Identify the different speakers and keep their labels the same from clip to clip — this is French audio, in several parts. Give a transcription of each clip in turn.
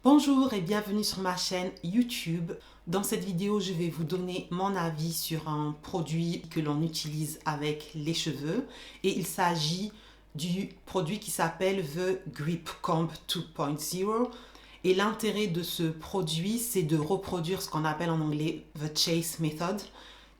Speaker 1: Bonjour et bienvenue sur ma chaîne YouTube. Dans cette vidéo, je vais vous donner mon avis sur un produit que l'on utilise avec les cheveux et il s'agit du produit qui s'appelle The Grip Comb 2.0 et l'intérêt de ce produit, c'est de reproduire ce qu'on appelle en anglais The Chase Method,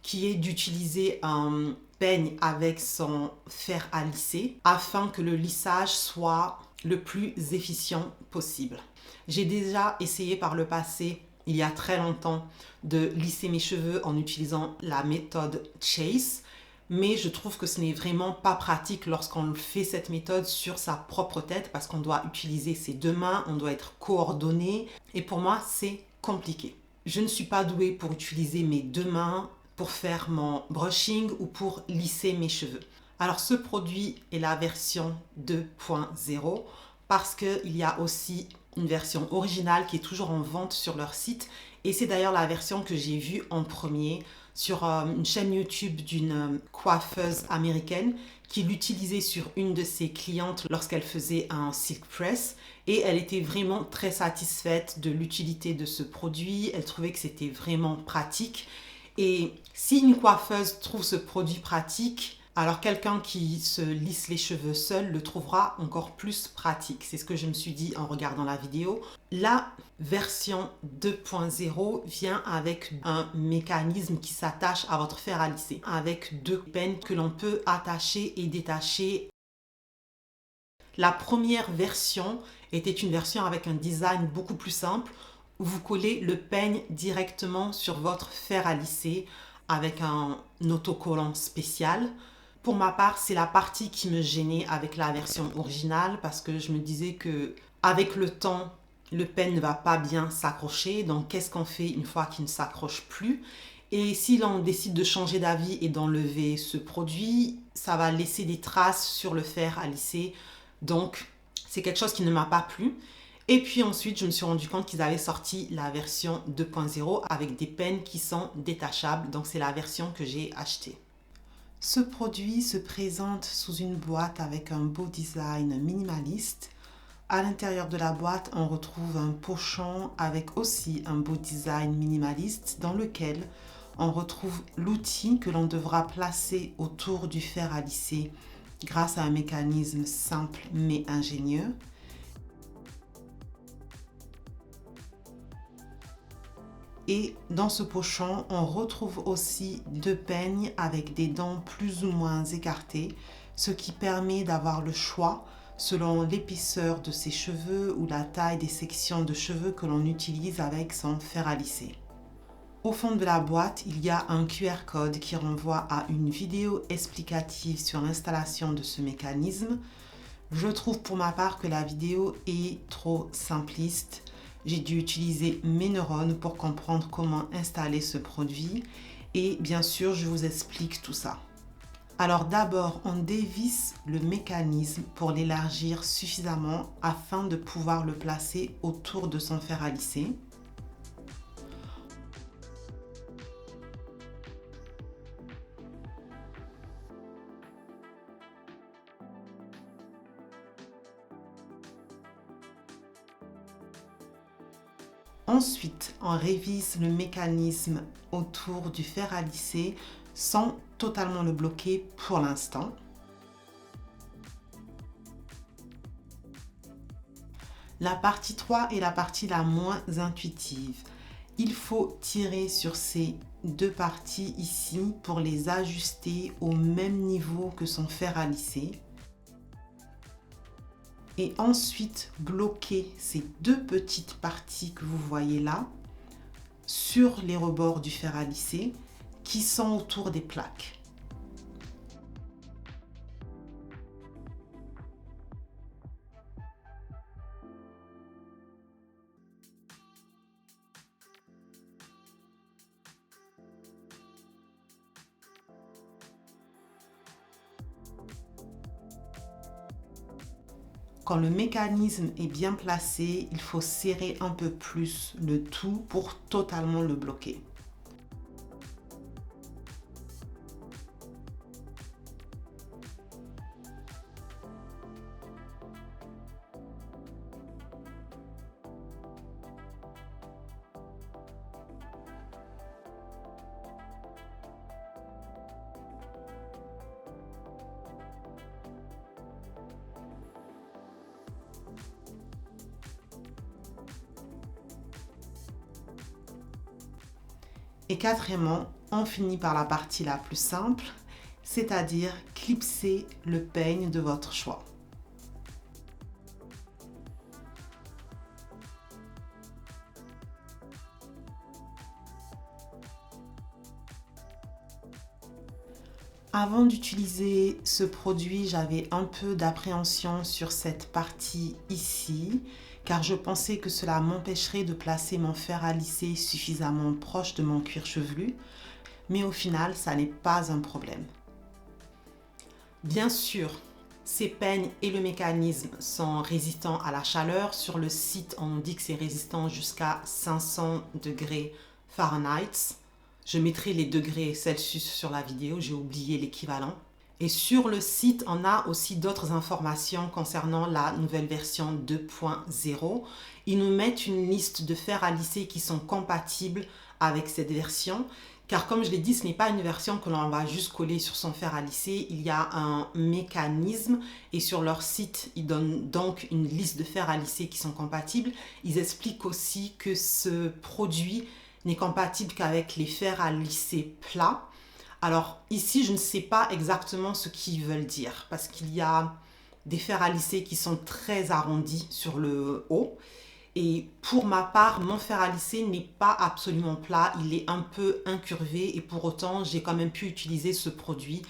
Speaker 1: qui est d'utiliser un peigne avec son fer à lisser afin que le lissage soit le plus efficient possible. J'ai déjà essayé par le passé, il y a très longtemps, de lisser mes cheveux en utilisant la méthode Chase, mais je trouve que ce n'est vraiment pas pratique lorsqu'on fait cette méthode sur sa propre tête parce qu'on doit utiliser ses deux mains, on doit être coordonné et pour moi c'est compliqué. Je ne suis pas douée pour utiliser mes deux mains pour faire mon brushing ou pour lisser mes cheveux. Alors ce produit est la version 2.0 parce qu'il y a aussi une version originale qui est toujours en vente sur leur site et c'est d'ailleurs la version que j'ai vue en premier sur une chaîne YouTube d'une coiffeuse américaine qui l'utilisait sur une de ses clientes lorsqu'elle faisait un silk press et elle était vraiment très satisfaite de l'utilité de ce produit, elle trouvait que c'était vraiment pratique et si une coiffeuse trouve ce produit pratique, alors quelqu'un qui se lisse les cheveux seul le trouvera encore plus pratique. C'est ce que je me suis dit en regardant la vidéo. La version 2.0 vient avec un mécanisme qui s'attache à votre fer à lisser, avec deux peines que l'on peut attacher et détacher. La première version était une version avec un design beaucoup plus simple où vous collez le peigne directement sur votre fer à lisser avec un autocollant spécial. Pour ma part, c'est la partie qui me gênait avec la version originale parce que je me disais que avec le temps, le peigne ne va pas bien s'accrocher. Donc, qu'est-ce qu'on fait une fois qu'il ne s'accroche plus? Et si l'on décide de changer d'avis et d'enlever ce produit, ça va laisser des traces sur le fer à lisser. Donc, c'est quelque chose qui ne m'a pas plu. Et puis ensuite, je me suis rendu compte qu'ils avaient sorti la version 2.0 avec des peines qui sont détachables. Donc, c'est la version que j'ai achetée. Ce produit se présente sous une boîte avec un beau design minimaliste. À l'intérieur de la boîte, on retrouve un pochon avec aussi un beau design minimaliste dans lequel on retrouve l'outil que l'on devra placer autour du fer à lisser grâce à un mécanisme simple mais ingénieux. Et dans ce pochon, on retrouve aussi deux peignes avec des dents plus ou moins écartées, ce qui permet d'avoir le choix selon l'épaisseur de ses cheveux ou la taille des sections de cheveux que l'on utilise avec son fer à lisser. Au fond de la boîte, il y a un QR code qui renvoie à une vidéo explicative sur l'installation de ce mécanisme. Je trouve pour ma part que la vidéo est trop simpliste. J'ai dû utiliser mes neurones pour comprendre comment installer ce produit et bien sûr, je vous explique tout ça. Alors d'abord, on dévisse le mécanisme pour l'élargir suffisamment afin de pouvoir le placer autour de son fer à lisser. Ensuite, on révise le mécanisme autour du fer à lisser sans totalement le bloquer pour l'instant. La partie 3 est la partie la moins intuitive. Il faut tirer sur ces deux parties ici pour les ajuster au même niveau que son fer à lisser. Et ensuite bloquer ces deux petites parties que vous voyez là sur les rebords du fer à lisser qui sont autour des plaques. Quand le mécanisme est bien placé, il faut serrer un peu plus le tout pour totalement le bloquer. Et quatrièmement, on finit par la partie la plus simple, c'est-à-dire clipser le peigne de votre choix. Avant d'utiliser ce produit, j'avais un peu d'appréhension sur cette partie ici, car je pensais que cela m'empêcherait de placer mon fer à lisser suffisamment proche de mon cuir chevelu, mais au final, ça n'est pas un problème. Bien sûr, ces peignes et le mécanisme sont résistants à la chaleur. Sur le site, on dit que c'est résistant jusqu'à 500 degrés Fahrenheit. Je mettrai les degrés Celsius sur la vidéo, j'ai oublié l'équivalent. Et sur le site, on a aussi d'autres informations concernant la nouvelle version 2.0. Ils nous mettent une liste de fers à lisser qui sont compatibles avec cette version. Car comme je l'ai dit, ce n'est pas une version que l'on va juste coller sur son fer à lisser. Il y a un mécanisme et sur leur site, ils donnent donc une liste de fers à lisser qui sont compatibles. Ils expliquent aussi que ce produit n'est compatible qu'avec les fers à lisser plats. Alors ici, je ne sais pas exactement ce qu'ils veulent dire parce qu'il y a des fers à lisser qui sont très arrondis sur le haut. Et pour ma part, mon fer à lisser n'est pas absolument plat, il est un peu incurvé et pour autant, j'ai quand même pu utiliser ce produit.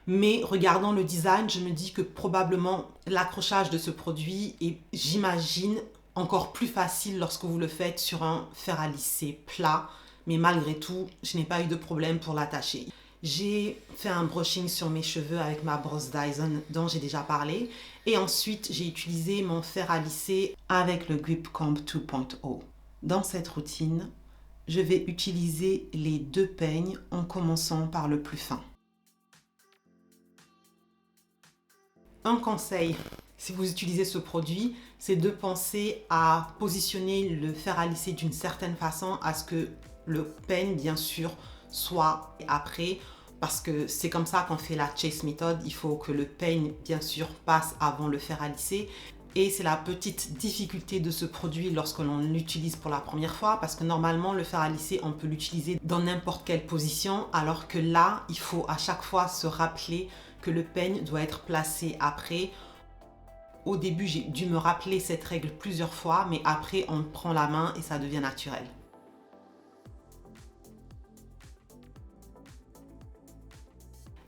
Speaker 1: Mais regardant le design, je me dis que probablement l'accrochage de ce produit est, j'imagine, encore plus facile lorsque vous le faites sur un fer à lisser plat. Mais malgré tout, je n'ai pas eu de problème pour l'attacher. J'ai fait un brushing sur mes cheveux avec ma brosse Dyson dont j'ai déjà parlé. Et ensuite, j'ai utilisé mon fer à lisser avec le Grip Comb 2.0. Dans cette routine, je vais utiliser les deux peignes en commençant par le plus fin. Un conseil, si vous utilisez ce produit, c'est de penser à positionner le fer à lisser d'une certaine façon à ce que le peigne, bien sûr, soit après, parce que c'est comme ça qu'on fait la chase méthode. Il faut que le peigne, bien sûr, passe avant le fer à lisser. Et c'est la petite difficulté de ce produit lorsque l'on l'utilise pour la première fois, parce que normalement, le fer à lisser, on peut l'utiliser dans n'importe quelle position, alors que là, il faut à chaque fois se rappeler que le peigne doit être placé après. Au début, j'ai dû me rappeler cette règle plusieurs fois, mais après, on prend la main et ça devient naturel.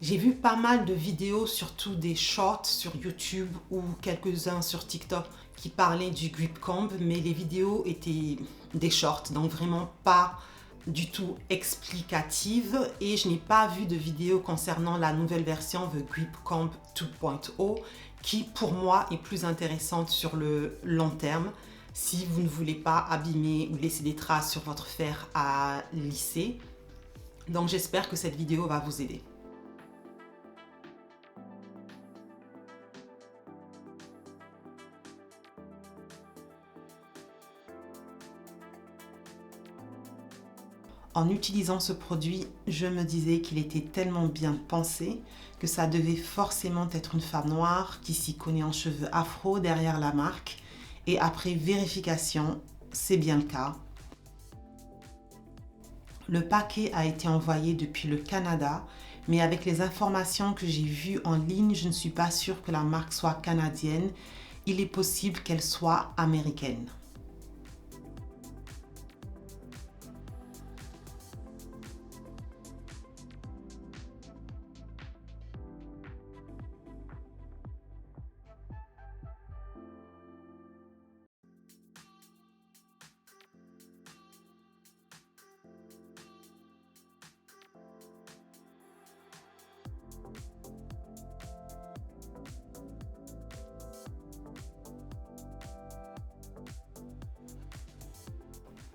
Speaker 1: J'ai vu pas mal de vidéos, surtout des shorts sur YouTube ou quelques-uns sur TikTok qui parlaient du Grip Comb, mais les vidéos étaient des shorts, donc vraiment pas du tout explicatives et je n'ai pas vu de vidéo concernant la nouvelle version The Grip Comb 2.0 qui pour moi est plus intéressante sur le long terme si vous ne voulez pas abîmer ou laisser des traces sur votre fer à lisser. Donc j'espère que cette vidéo va vous aider. En utilisant ce produit, je me disais qu'il était tellement bien pensé que ça devait forcément être une femme noire qui s'y connaît en cheveux afro derrière la marque. Et après vérification, c'est bien le cas. Le paquet a été envoyé depuis le Canada, mais avec les informations que j'ai vues en ligne, je ne suis pas sûre que la marque soit canadienne. Il est possible qu'elle soit américaine.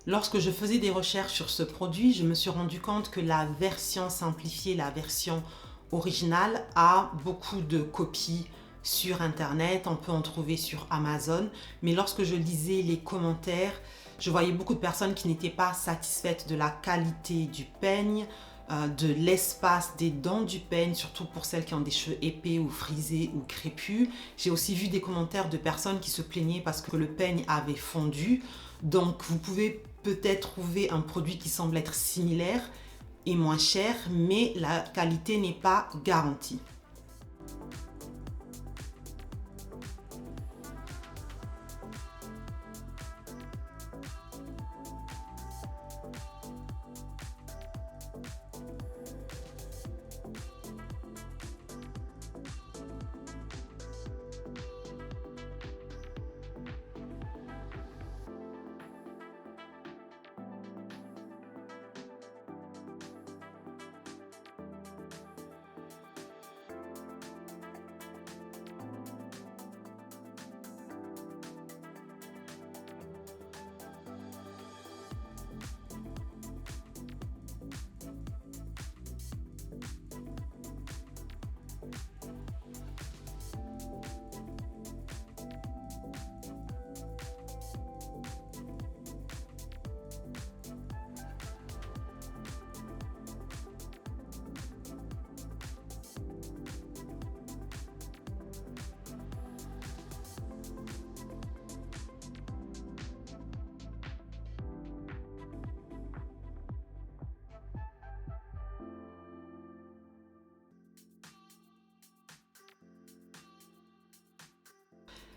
Speaker 1: Lorsque je faisais des recherches sur ce produit, je me suis rendu compte que la version simplifiée, la version originale, a beaucoup de copies sur Internet. On peut en trouver sur Amazon. Mais lorsque je lisais les commentaires, je voyais beaucoup de personnes qui n'étaient pas satisfaites de la qualité du peigne, de l'espace des dents du peigne, surtout pour celles qui ont des cheveux épais ou frisés ou crépus. J'ai aussi vu des commentaires de personnes qui se plaignaient parce que le peigne avait fondu. Donc vous pouvez peut-être trouver un produit qui semble être similaire, est moins cher, mais la qualité n'est pas garantie.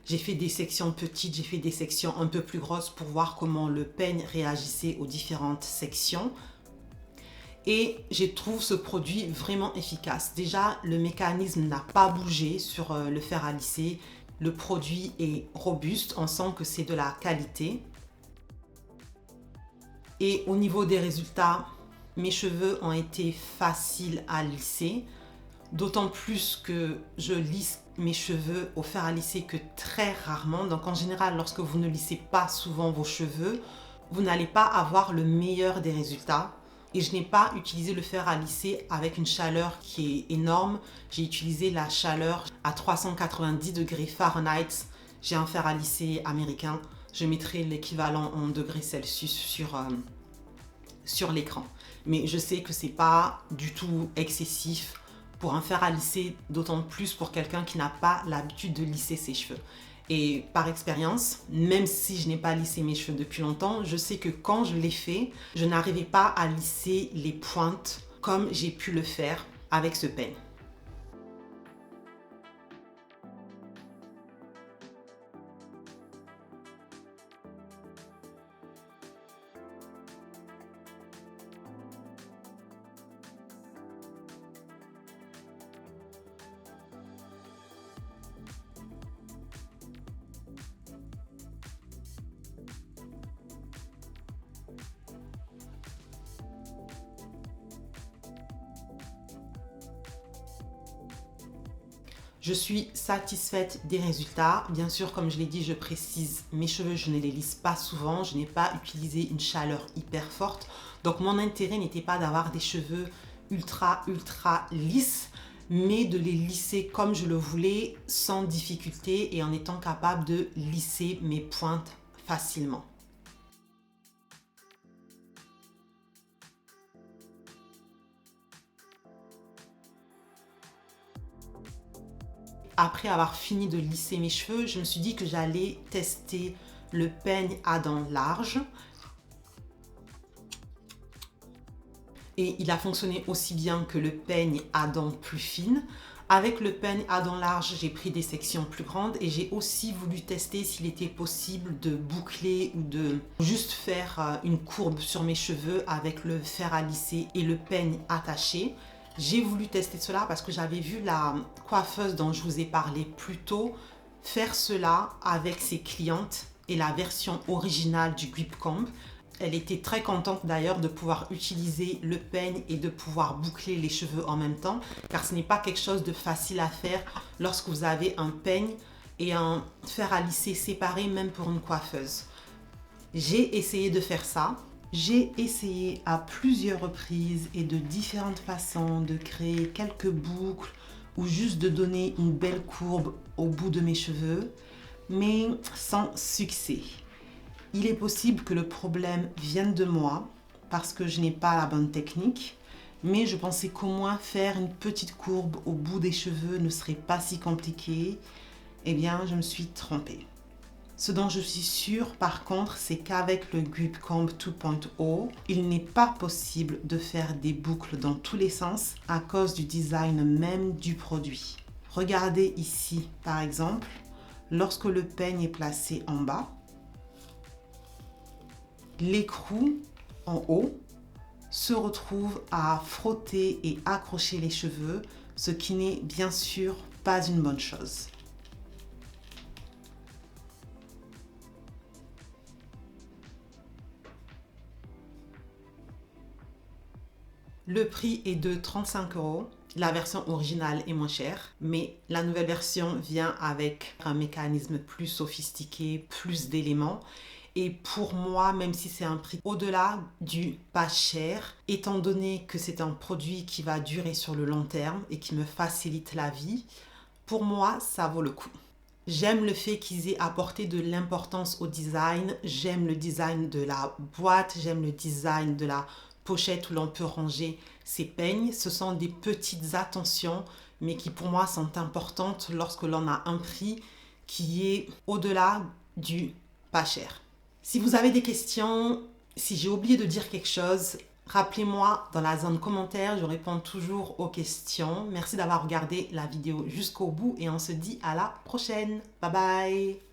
Speaker 1: J'ai fait des sections petites, j'ai fait des sections un peu plus grosses pour voir comment le peigne réagissait aux différentes sections. Et je trouve ce produit vraiment efficace. Déjà, le mécanisme n'a pas bougé sur le fer à lisser. Le produit est robuste, on sent que c'est de la qualité. Et au niveau des résultats, mes cheveux ont été faciles à lisser. D'autant plus que je lisse mes cheveux au fer à lisser que très rarement. Donc en général, lorsque vous ne lissez pas souvent vos cheveux, vous n'allez pas avoir le meilleur des résultats. Et je n'ai pas utilisé le fer à lisser avec une chaleur qui est énorme. J'ai utilisé la chaleur à 390 degrés Fahrenheit. J'ai un fer à lisser américain. Je mettrai l'équivalent en degrés Celsius sur l'écran. Mais je sais que c'est pas du tout excessif pour un fer à lisser, d'autant plus pour quelqu'un qui n'a pas l'habitude de lisser ses cheveux. Et par expérience, même si je n'ai pas lissé mes cheveux depuis longtemps, je sais que quand je l'ai fait, je n'arrivais pas à lisser les pointes comme j'ai pu le faire avec ce peigne. Je suis satisfaite des résultats. Bien sûr, comme je l'ai dit, je précise, mes cheveux, je ne les lisse pas souvent. Je n'ai pas utilisé une chaleur hyper forte. Donc, mon intérêt n'était pas d'avoir des cheveux ultra lisses, mais de les lisser comme je le voulais, sans difficulté et en étant capable de lisser mes pointes facilement. Après avoir fini de lisser mes cheveux, je me suis dit que j'allais tester le peigne à dents larges. Et il a fonctionné aussi bien que le peigne à dents plus fines. Avec le peigne à dents larges, j'ai pris des sections plus grandes et j'ai aussi voulu tester s'il était possible de boucler ou de juste faire une courbe sur mes cheveux avec le fer à lisser et le peigne attaché. J'ai voulu tester cela parce que j'avais vu la coiffeuse dont je vous ai parlé plus tôt faire cela avec ses clientes et la version originale du Grip Comb. Elle était très contente d'ailleurs de pouvoir utiliser le peigne et de pouvoir boucler les cheveux en même temps, car ce n'est pas quelque chose de facile à faire lorsque vous avez un peigne et un fer à lisser séparé, même pour une coiffeuse. J'ai essayé de faire ça. J'ai essayé à plusieurs reprises et de différentes façons de créer quelques boucles ou juste de donner une belle courbe au bout de mes cheveux, mais sans succès. Il est possible que le problème vienne de moi parce que je n'ai pas la bonne technique, mais je pensais qu'au moins faire une petite courbe au bout des cheveux ne serait pas si compliqué. Eh bien, je me suis trompée. Ce dont je suis sûre par contre, c'est qu'avec le Grip Comb 2.0, il n'est pas possible de faire des boucles dans tous les sens à cause du design même du produit. Regardez ici par exemple, lorsque le peigne est placé en bas, l'écrou en haut se retrouve à frotter et accrocher les cheveux, ce qui n'est bien sûr pas une bonne chose. Le prix est de 35 €. La version originale est moins chère, mais la nouvelle version vient avec un mécanisme plus sophistiqué, plus d'éléments. Et pour moi, même si c'est un prix au-delà du pas cher, étant donné que c'est un produit qui va durer sur le long terme et qui me facilite la vie, pour moi, ça vaut le coup. J'aime le fait qu'ils aient apporté de l'importance au design. J'aime le design de la boîte, j'aime le design de la pochette où l'on peut ranger ses peignes. Ce sont des petites attentions, mais qui pour moi sont importantes lorsque l'on a un prix qui est au-delà du pas cher. Si vous avez des questions, si j'ai oublié de dire quelque chose, rappelez-moi dans la zone commentaire, je réponds toujours aux questions. Merci d'avoir regardé la vidéo jusqu'au bout et on se dit à la prochaine. Bye bye!